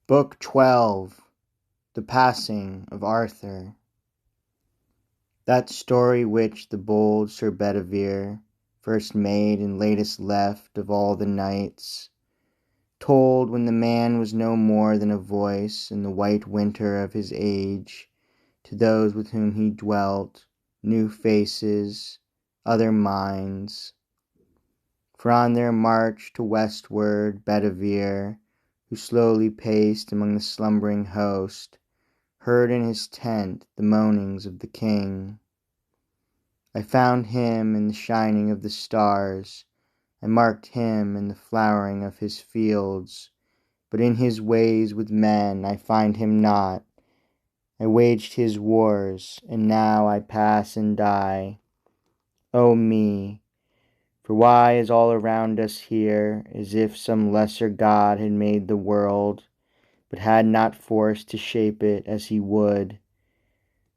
Book 12. The Passing of Arthur. That story which the bold Sir Bedivere first made and latest left of all the knights, told when the man was no more than a voice in the white winter of his age, to those with whom he dwelt, new faces, other minds. For on their march to westward Bedivere, who slowly paced among the slumbering host, heard in his tent the moanings of the king. I found him in the shining of the stars, I marked him in the flowering of his fields, but in his ways with men I find him not. I waged his wars, and now I pass and die. O me! For why is all around us here as if some lesser God had made the world, but had not force to shape it as he would,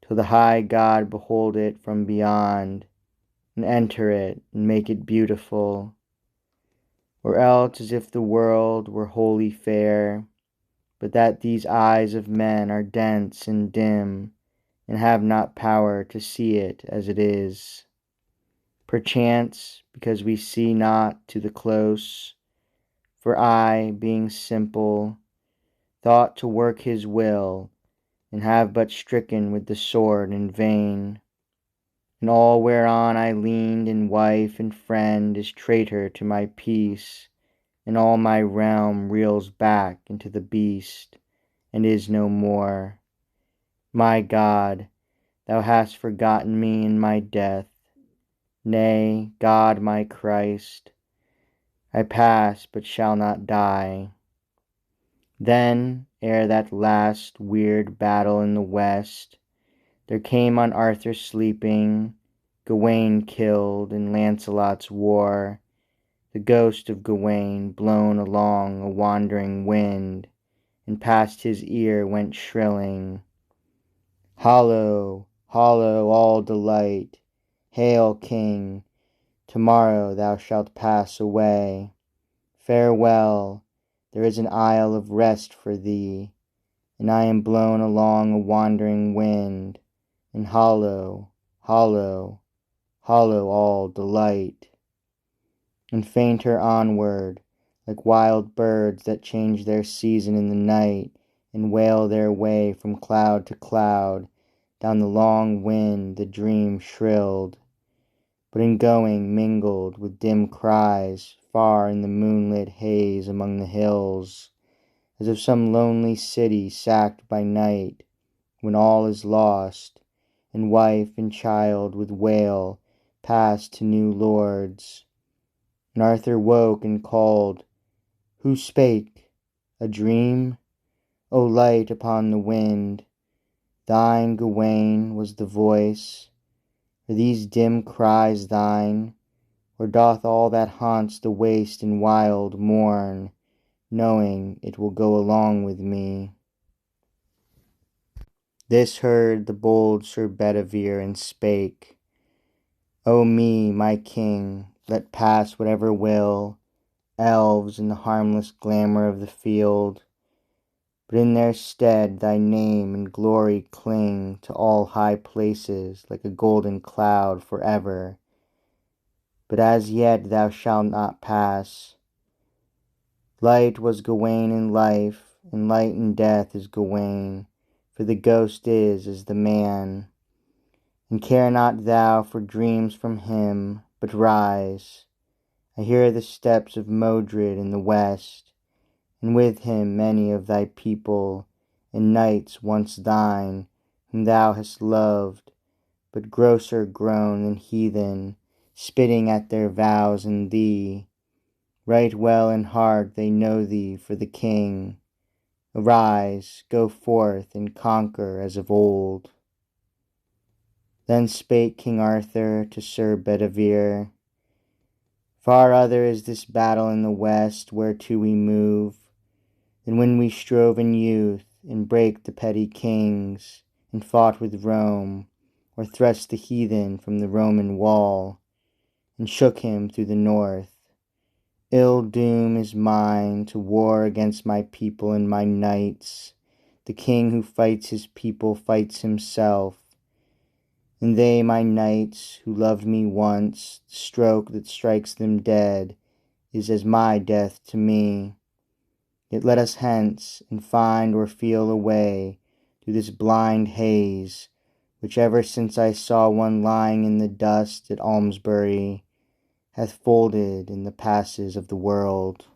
till the high God behold it from beyond, and enter it, and make it beautiful? Or else as if the world were wholly fair, but that these eyes of men are dense and dim, and have not power to see it as it is. Perchance, because we see not to the close, for I, being simple, thought to work his will, and have but stricken with the sword in vain. And all whereon I leaned in wife and friend is traitor to my peace, and all my realm reels back into the beast, and is no more. My God, thou hast forgotten me in my death. Nay, God my Christ, I pass but shall not die. Then, ere that last weird battle in the west, there came on Arthur sleeping, Gawain killed in Lancelot's war, the ghost of Gawain blown along a wandering wind, and past his ear went shrilling, Hollow, hollow all delight, hail King, tomorrow thou shalt pass away. Farewell, there is an isle of rest for thee, and I am blown along a wandering wind, and hollow, hollow, hollow all delight. And fainter onward, like wild birds that change their season in the night, and wail their way from cloud to cloud, down the long wind the dream shrilled, but in going mingled with dim cries far in the moonlit haze among the hills, as of some lonely city sacked by night, when all is lost, and wife and child with wail pass to new lords. And Arthur woke and called, Who spake? A dream? O light upon the wind, thine, Gawain, was the voice. Are these dim cries thine? Or doth all that haunts the waste and wild mourn, knowing it will go along with me? This heard the bold Sir Bedivere, and spake, O me, my king, let pass whatever will, elves in the harmless glamour of the field, but in their stead thy name and glory cling to all high places like a golden cloud for ever. But as yet thou shalt not pass. Light was Gawain in life, and light in death is Gawain, for the ghost is as the man. And care not thou for dreams from him, but rise. I hear the steps of Modred in the west, and with him many of thy people, and knights once thine, whom thou hast loved, but grosser grown than heathen, spitting at their vows in thee. Right well in heart they know thee for the king. Arise, go forth, and conquer as of old. Then spake King Arthur to Sir Bedivere, Far other is this battle in the west whereto we move, than when we strove in youth, and brake the petty kings, and fought with Rome, or thrust the heathen from the Roman wall, and shook him through the north. Ill doom is mine to war against my people and my knights. The king who fights his people fights himself. And they, my knights, who loved me once, the stroke that strikes them dead is as my death to me. Yet let us hence, and find or feel a way through this blind haze, which ever since I saw one lying in the dust at Almesbury, hath folded in the passes of the world.